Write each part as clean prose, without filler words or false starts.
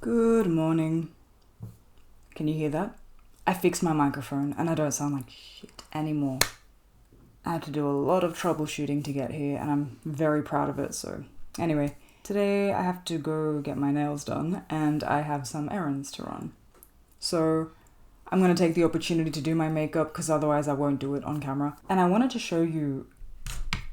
Good morning. Can you hear that? I fixed my microphone and I don't sound like shit anymore. I had to do a lot of troubleshooting to get here and I'm very proud of it. So anyway, today I have to go get my nails done and I have some errands to run. So I'm going to take the opportunity to do my makeup because otherwise I won't do it on camera. And I wanted to show you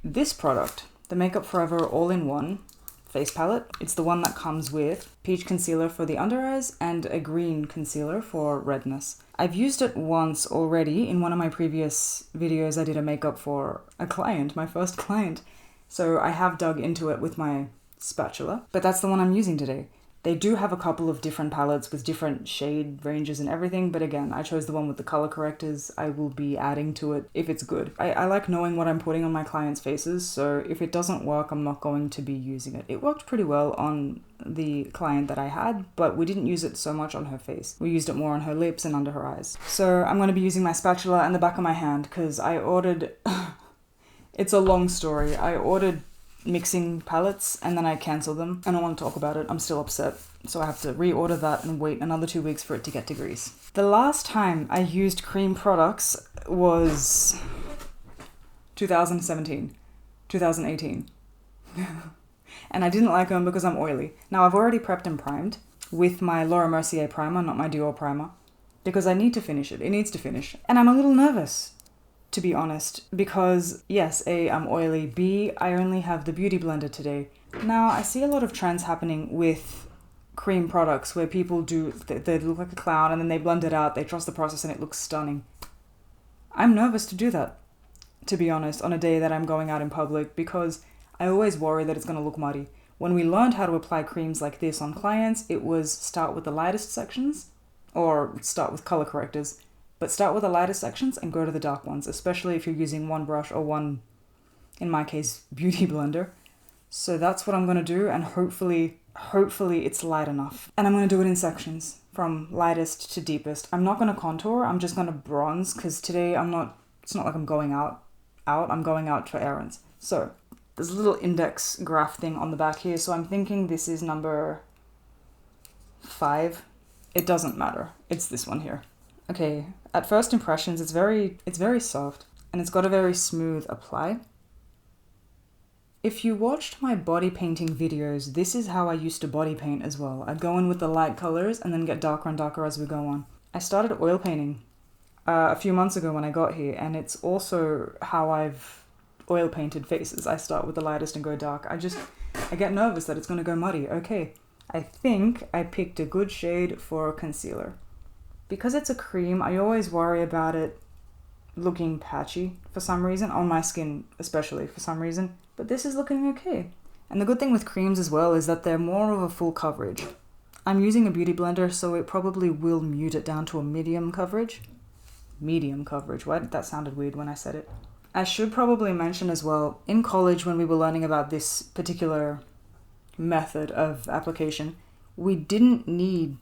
this product, the Makeup Forever All-in-One face palette. It's the one that comes with peach concealer for the under eyes and a green concealer for redness. I've used it once already in one of my previous videos. I did a makeup for a client, my first client. So I have dug into it with my spatula, but that's the one I'm using today. They do have a couple of different palettes with different shade ranges and everything, but again, I chose the one with the color correctors. I will be adding to it if it's good. I like knowing what I'm putting on my clients' faces, so if it doesn't work, I'm not going to be using it. It worked pretty well on the client that I had, but we didn't use it so much on her face. We used it more on her lips and under her eyes. So I'm going to be using my spatula and the back of my hand because I ordered... It's a long story. I ordered mixing palettes and then I cancelled them. I don't want to talk about it. I'm still upset. So I have to reorder that and wait another 2 weeks for it to get to Greece. The last time I used cream products was 2017, 2018. And I didn't like them because I'm oily. Now I've already prepped and primed with my Laura Mercier primer, not my Dior primer, because I need to finish it. It needs to finish. And I'm a little nervous, to be honest, because yes, A, I'm oily, B, I only have the Beauty Blender today. Now, I see a lot of trends happening with cream products where people they look like a clown and then they blend it out, they trust the process and it looks stunning. I'm nervous to do that, to be honest, on a day that I'm going out in public because I always worry that it's going to look muddy. When we learned how to apply creams like this on clients, it was start with the lightest sections or start with color correctors. But start with the lighter sections and go to the dark ones, especially if you're using one brush or one, in my case, beauty blender. So that's what I'm going to do, and hopefully it's light enough. And I'm going to do it in sections, from lightest to deepest. I'm not going to contour, I'm just going to bronze, because today it's not like I'm going out, I'm going out for errands. So there's a little index graph thing on the back here, so I'm thinking this is number 5. It doesn't matter, it's this one here. Okay, at first impressions, it's very soft and it's got a very smooth apply. If you watched my body painting videos, this is how I used to body paint as well. I'd go in with the light colors and then get darker and darker as we go on. I started oil painting a few months ago when I got here, and it's also how I've oil painted faces. I start with the lightest and go dark. I get nervous that it's going to go muddy. Okay, I think I picked a good shade for concealer. Because it's a cream, I always worry about it looking patchy for some reason, on my skin especially for some reason, but this is looking okay. And the good thing with creams as well is that they're more of a full coverage. I'm using a beauty blender, so it probably will mute it down to a medium coverage. Medium coverage, why? That sounded weird when I said it. I should probably mention as well, in college when we were learning about this particular method of application, we didn't need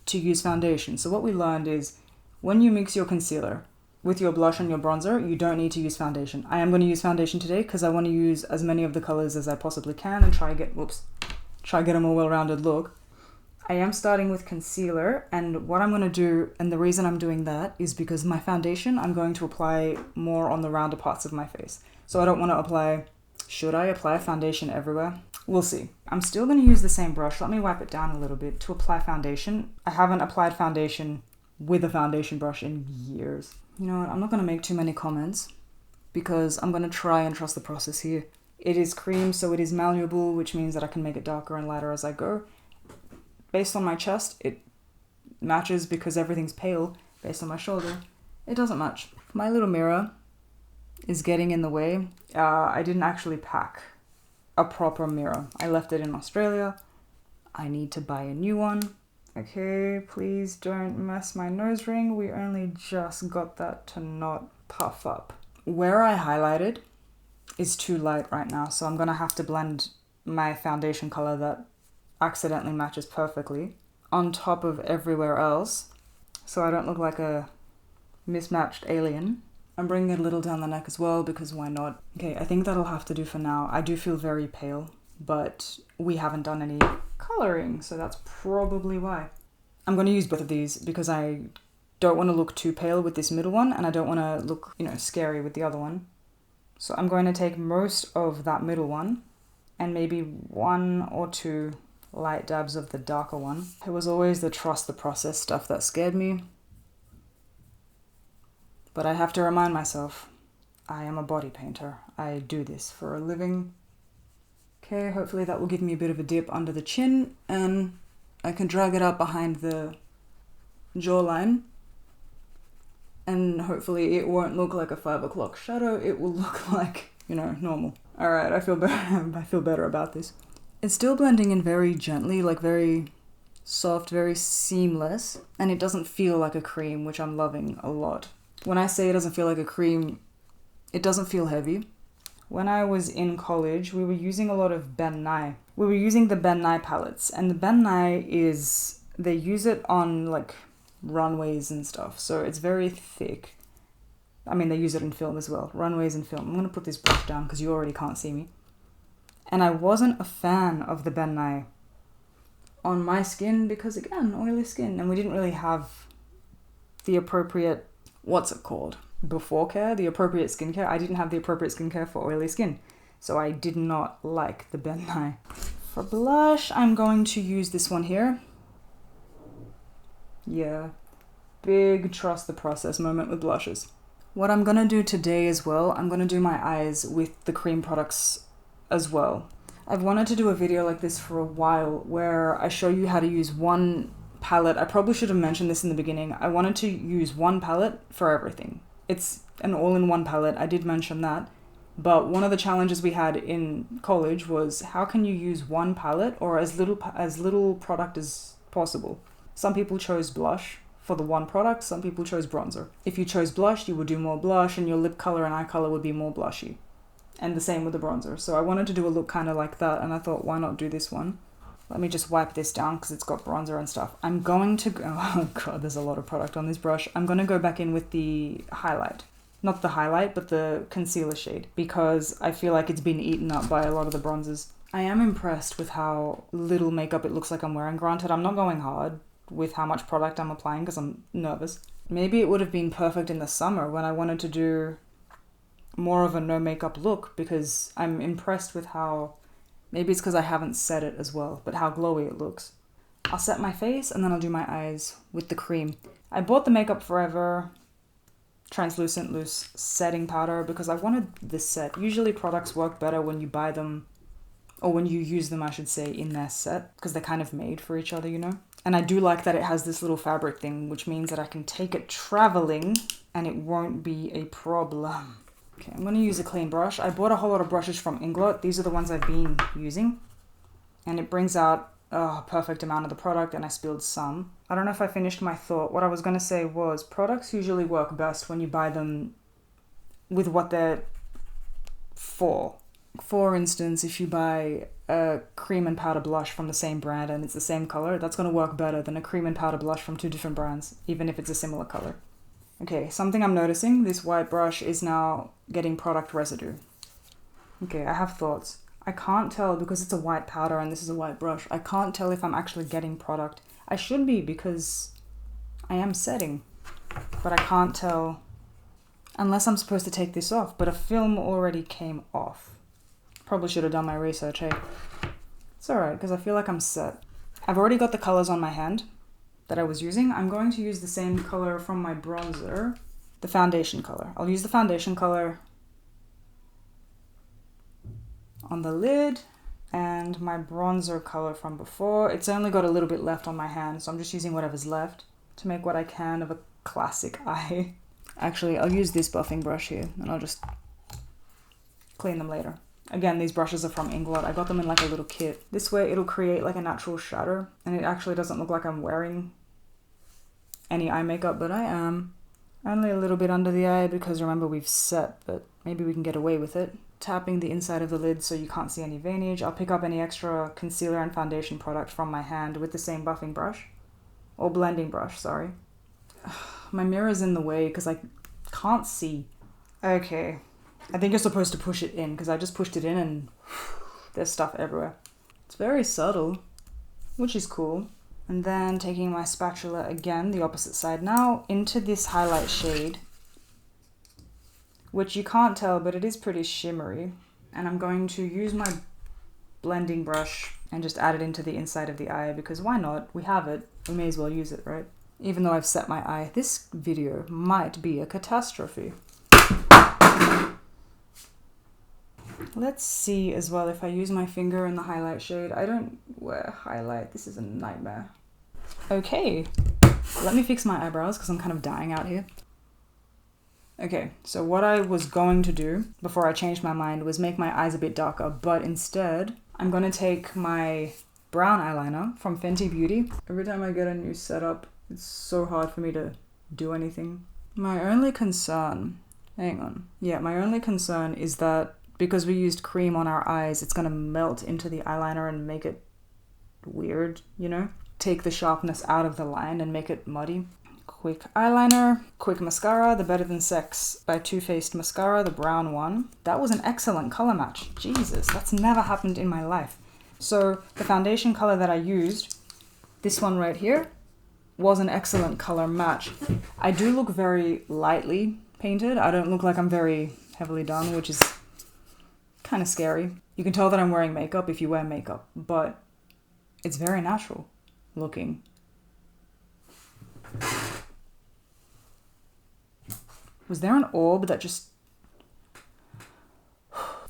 to use foundation. So what we learned is when you mix your concealer with your blush and your bronzer, you don't need to use foundation. I am going to use foundation today because I want to use as many of the colors as I possibly can and try get a more well-rounded look. I am starting with concealer, and what I'm going to do, and the reason I'm doing that is because my foundation I'm going to apply more on the rounder parts of my face. So I don't want to apply... Should I apply foundation everywhere? We'll see. I'm still going to use the same brush. Let me wipe it down a little bit to apply foundation. I haven't applied foundation with a foundation brush in years. You know what? I'm not going to make too many comments because I'm going to try and trust the process here. It is cream, so it is malleable, which means that I can make it darker and lighter as I go. Based on my chest, it matches because everything's pale. Based on my shoulder, it doesn't match. My little mirror is getting in the way. I didn't actually pack a proper mirror. I left it in Australia. I need to buy a new one. Okay, please don't mess my nose ring. We only just got that to not puff up. Where I highlighted is too light right now, so I'm gonna have to blend my foundation color that accidentally matches perfectly on top of everywhere else so I don't look like a mismatched alien. I'm bringing it a little down the neck as well because why not? Okay, I think that'll have to do for now. I do feel very pale, but we haven't done any coloring, so that's probably why. I'm going to use both of these because I don't want to look too pale with this middle one, and I don't want to look, you know, scary with the other one. So I'm going to take most of that middle one and maybe 1 or 2 light dabs of the darker one. It was always the trust the process stuff that scared me. But I have to remind myself, I am a body painter. I do this for a living. Okay, hopefully that will give me a bit of a dip under the chin, and I can drag it up behind the jawline. And hopefully it won't look like a 5 o'clock shadow. It will look like, you know, normal. All right, I feel better. I feel better about this. It's still blending in very gently, like very soft, very seamless. And it doesn't feel like a cream, which I'm loving a lot. When I say it doesn't feel like a cream, it doesn't feel heavy. When I was in college, we were using a lot of Ben Nye. We were using the Ben Nye palettes. And the Ben Nye is, they use it on like runways and stuff, so it's very thick. I mean, they use it in film as well, runways and film. I'm gonna put this brush down because you already can't see me. And I wasn't a fan of the Ben Nye on my skin because, again, oily skin, and we didn't really have the appropriate, what's it called, before care, the appropriate skincare. I didn't have the appropriate skincare for oily skin, so I did not like the Ben Nye. For blush, I'm going to use this one here. Yeah, big trust the process moment with blushes. What I'm gonna do today as well, I'm gonna do my eyes with the cream products as well. I've wanted to do a video like this for a while where I show you how to use one palette. I probably should have mentioned this in the beginning. I wanted to use one palette for everything. It's an all-in-one palette, I did mention that. But one of the challenges we had in college was how can you use one palette or as little product as possible. Some people chose blush for the one product, some people chose bronzer. If you chose blush, you would do more blush and your lip color and eye color would be more blushy. And the same with the bronzer. So I wanted to do a look kind of like that, and I thought, why not do this one? Let me just wipe this down because it's got bronzer and stuff. I'm going to go, oh god, there's a lot of product on this brush. I'm going to go back in with the highlight. Not the highlight, but the concealer shade, because I feel like it's been eaten up by a lot of the bronzers. I am impressed with how little makeup it looks like I'm wearing. Granted, I'm not going hard with how much product I'm applying because I'm nervous. Maybe it would have been perfect in the summer when I wanted to do more of a no makeup look, because I'm impressed with how, maybe it's because I haven't set it as well, but how glowy it looks. I'll set my face and then I'll do my eyes with the cream. I bought the Makeup Forever translucent loose setting powder because I wanted this set. Usually products work better when you buy them, or when you use them I should say, in their set, because they're kind of made for each other, you know? And I do like that it has this little fabric thing, which means that I can take it traveling and it won't be a problem. Okay, I'm going to use a clean brush. I bought a whole lot of brushes from Inglot. These are the ones I've been using. And it brings out a perfect amount of the product, and I spilled some. I don't know if I finished my thought. What I was going to say was products usually work best when you buy them with what they're for. For instance, if you buy a cream and powder blush from the same brand and it's the same color, that's going to work better than a cream and powder blush from 2 different brands, even if it's a similar color. Okay, something I'm noticing, this white brush is now getting product residue. Okay, I have thoughts. I can't tell because it's a white powder and this is a white brush. I can't tell if I'm actually getting product. I should be because I am setting, but I can't tell unless I'm supposed to take this off, but a film already came off. Probably should have done my research, hey? It's alright, because I feel like I'm set. I've already got the colors on my hand that I was using. I'm going to use the same color from my bronzer, the foundation color. I'll use the foundation color on the lid and my bronzer color from before. It's only got a little bit left on my hand, so I'm just using whatever's left to make what I can of a classic eye. Actually, I'll use this buffing brush here and I'll just clean them later. Again, these brushes are from Inglot. I got them in like a little kit. This way it'll create like a natural shadow and it actually doesn't look like I'm wearing any eye makeup, but I am. Only a little bit under the eye because remember we've set, but maybe we can get away with it. Tapping the inside of the lid so you can't see any veinage. I'll pick up any extra concealer and foundation product from my hand with the same buffing brush. Or blending brush, sorry. My mirror's in the way because I can't see. Okay. I think you're supposed to push it in because I just pushed it in and there's stuff everywhere. It's very subtle. which is cool. And then taking my spatula again, the opposite side now, into this highlight shade, which you can't tell, but it is pretty shimmery. And I'm going to use my blending brush and just add it into the inside of the eye, because why not? We have it, we may as well use it, right? Even though I've set my eye, this video might be a catastrophe. Let's see as well if I use my finger in the highlight shade. I don't wear highlight, this is a nightmare. Okay, let me fix my eyebrows because I'm kind of dying out here. Okay, so what I was going to do before I changed my mind was make my eyes a bit darker, but instead I'm going to take my brown eyeliner from Fenty Beauty. Every time I get a new setup, it's so hard for me to do anything. My only concern, hang on. Yeah, my only concern is that because we used cream on our eyes, it's going to melt into the eyeliner and make it weird, you know? Take the sharpness out of the line and make it muddy. Quick eyeliner, quick mascara, the Better Than Sex by Too Faced mascara, the brown one. That was an excellent color match. Jesus, that's never happened in my life. So the foundation color that I used, this one right here, was an excellent color match. I do look very lightly painted. I don't look like I'm very heavily done, which is kind of scary. You can tell that I'm wearing makeup if you wear makeup, but it's very natural looking. Was there an orb that just...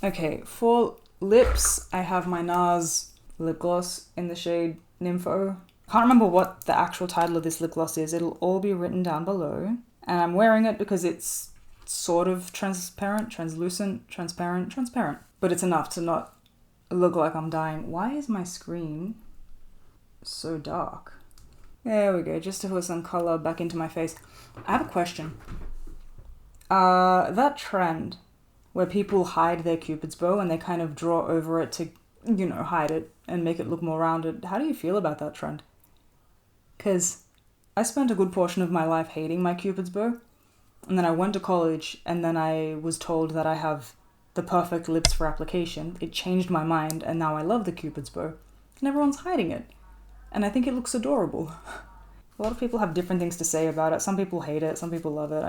Okay, for lips, I have my NARS lip gloss in the shade Nympho. Can't remember what the actual title of this lip gloss is. It'll all be written down below. And I'm wearing it because it's sort of transparent, translucent, transparent. But it's enough to not look like I'm dying. Why is my screen so dark? There we go, just to put some color back into my face. I have a question. That trend where people hide their Cupid's bow and they kind of draw over it to, you know, hide it and make it look more rounded. How do you feel about that trend? Because I spent a good portion of my life hating my Cupid's bow. And then I went to college and then I was told that I have the perfect lips for application. It changed my mind and now I love the Cupid's bow. And everyone's hiding it. And I think it looks adorable. A lot of people have different things to say about it. Some people hate it, some people love it.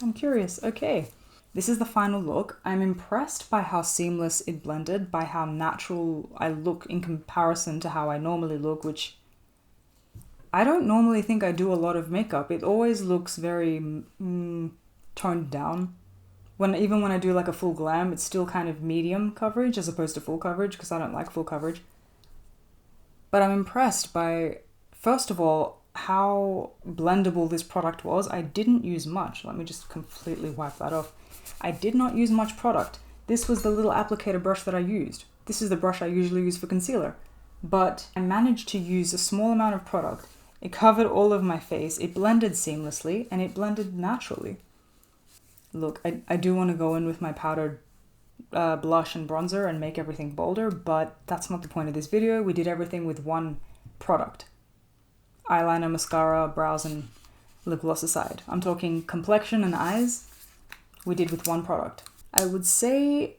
I'm curious. Okay, this is the final look. I'm impressed by how seamless it blended, by how natural I look in comparison to how I normally look, which I don't normally think I do a lot of makeup. It always looks very toned down. Even when I do like a full glam, it's still kind of medium coverage as opposed to full coverage because I don't like full coverage. But I'm impressed by, first of all, how blendable this product was. I didn't use much. Let me just completely wipe that off. I did not use much product. This was the little applicator brush that I used. This is the brush I usually use for concealer. But I managed to use a small amount of product. It covered all of my face. It blended seamlessly and it blended naturally. Look, I do want to go in with my powdered blush and bronzer and make everything bolder, but that's not the point of this video. We did everything with one product. Eyeliner, mascara, brows, and lip gloss aside. I'm talking complexion and eyes. We did with one product. I would say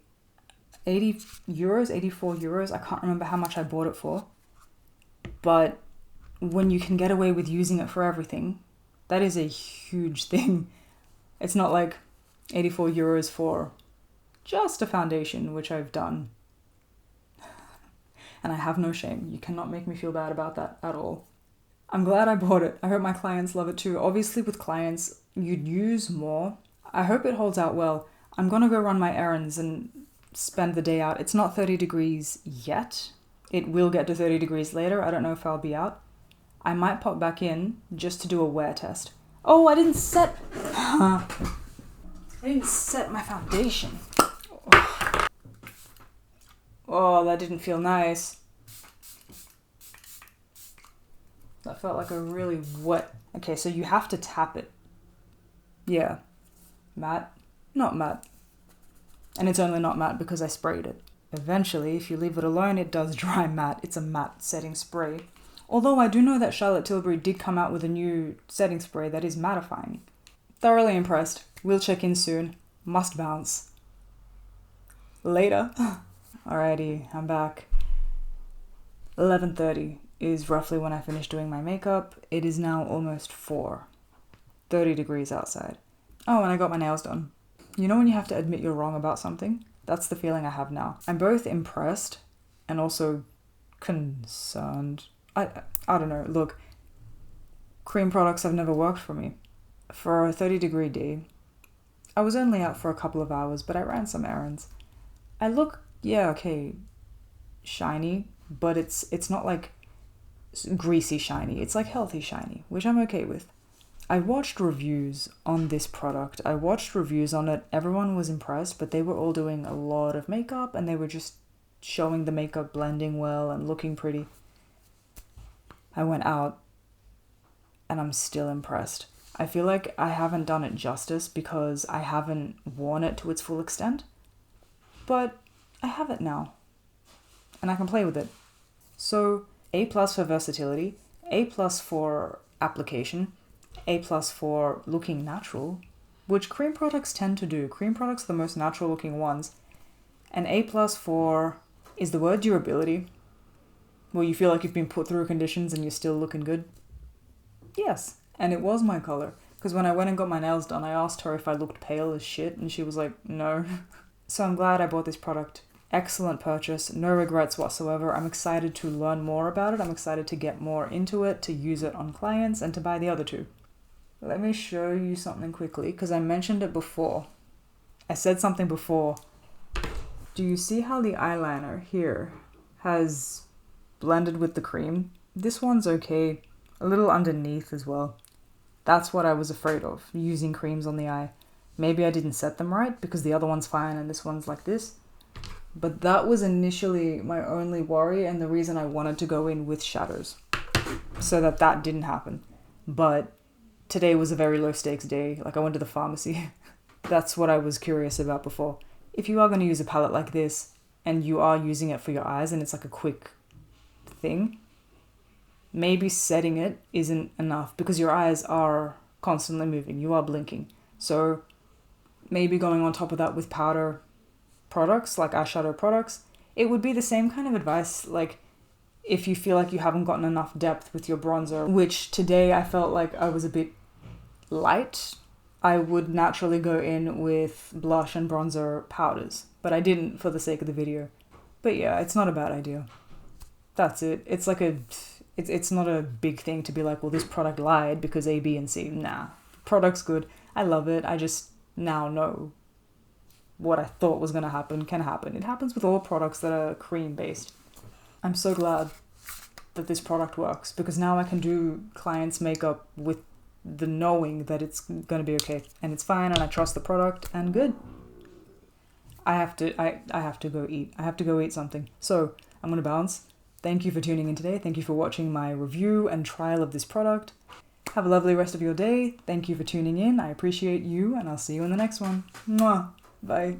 80 euros, 84 euros. I can't remember how much I bought it for. But when you can get away with using it for everything, that is a huge thing. It's not like 84 euros for just a foundation, which I've done. And I have no shame. You cannot make me feel bad about that at all. I'm glad I bought it. I hope my clients love it too. Obviously with clients, you'd use more. I hope it holds out well. I'm gonna go run my errands and spend the day out. It's not 30 degrees yet. It will get to 30 degrees later. I don't know if I'll be out. I might pop back in just to do a wear test. Oh, I didn't set... I didn't set my foundation. Oh, that didn't feel nice. That felt like a really wet... Okay, so you have to tap it. Yeah. Matte? Not matte. And it's only not matte because I sprayed it. Eventually, if you leave it alone, it does dry matte. It's a matte setting spray. Although I do know that Charlotte Tilbury did come out with a new setting spray that is mattifying. Thoroughly impressed. We'll check in soon. Must bounce. Later. Alrighty, I'm back. 11:30. is roughly when I finished doing my makeup. It is now almost 30 degrees outside. Oh, and I got my nails done. You know when you have to admit you're wrong about something? That's the feeling I have now. I'm both impressed and also concerned. I don't know. Look, cream products have never worked for me. For a 30-degree day, I was only out for a couple of hours, but I ran some errands. I look, yeah, okay, shiny, but it's not like greasy shiny. It's like healthy shiny, which I'm okay with. I watched reviews on this product. I watched reviews on it. Everyone was impressed, but they were all doing a lot of makeup and they were just showing the makeup blending well and looking pretty. I went out and I'm still impressed. I feel like I haven't done it justice because I haven't worn it to its full extent, but I have it now and I can play with it. So A+ for versatility, A+ for application, A+ for looking natural, which cream products tend to do. Cream products are the most natural looking ones. And A+ for, is the word durability? Where you feel like you've been put through conditions and you're still looking good? Yes, and it was my color. Because when I went and got my nails done, I asked her if I looked pale as shit, and she was like, no. So I'm glad I bought this product. Excellent purchase, no regrets whatsoever. I'm excited to learn more about it. I'm excited to get more into it, to use it on clients, and to buy the other two. Let me show you something quickly, because I mentioned it before. I said something before. Do you see how the eyeliner here has blended with the cream? This one's okay. A little underneath as well. That's what I was afraid of, using creams on the eye. Maybe I didn't set them right, because the other one's fine and this one's like this. But that was initially my only worry and the reason I wanted to go in with shadows. So that didn't happen. But today was a very low stakes day. Like I went to the pharmacy. That's what I was curious about before. If you are going to use a palette like this and you are using it for your eyes and it's like a quick thing, maybe setting it isn't enough because your eyes are constantly moving. You are blinking. So maybe going on top of that with powder products, like eyeshadow products, it would be the same kind of advice. Like if you feel like you haven't gotten enough depth with your bronzer, which today I felt like I was a bit light, I would naturally go in with blush and bronzer powders, but I didn't for the sake of the video. But yeah, it's not a bad idea. That's it. It's like it's not a big thing to be like, well, this product lied because A, B, and C. Nah, product's good. I love it. I just now know what I thought was going to happen can happen. It happens with all products that are cream based. I'm so glad that this product works because now I can do clients' makeup with the knowing that it's going to be okay and it's fine and I trust the product and good. I have to go eat. I have to go eat something. So I'm going to bounce. Thank you for tuning in today. Thank you for watching my review and trial of this product. Have a lovely rest of your day. Thank you for tuning in. I appreciate you and I'll see you in the next one. Mwah. Bye.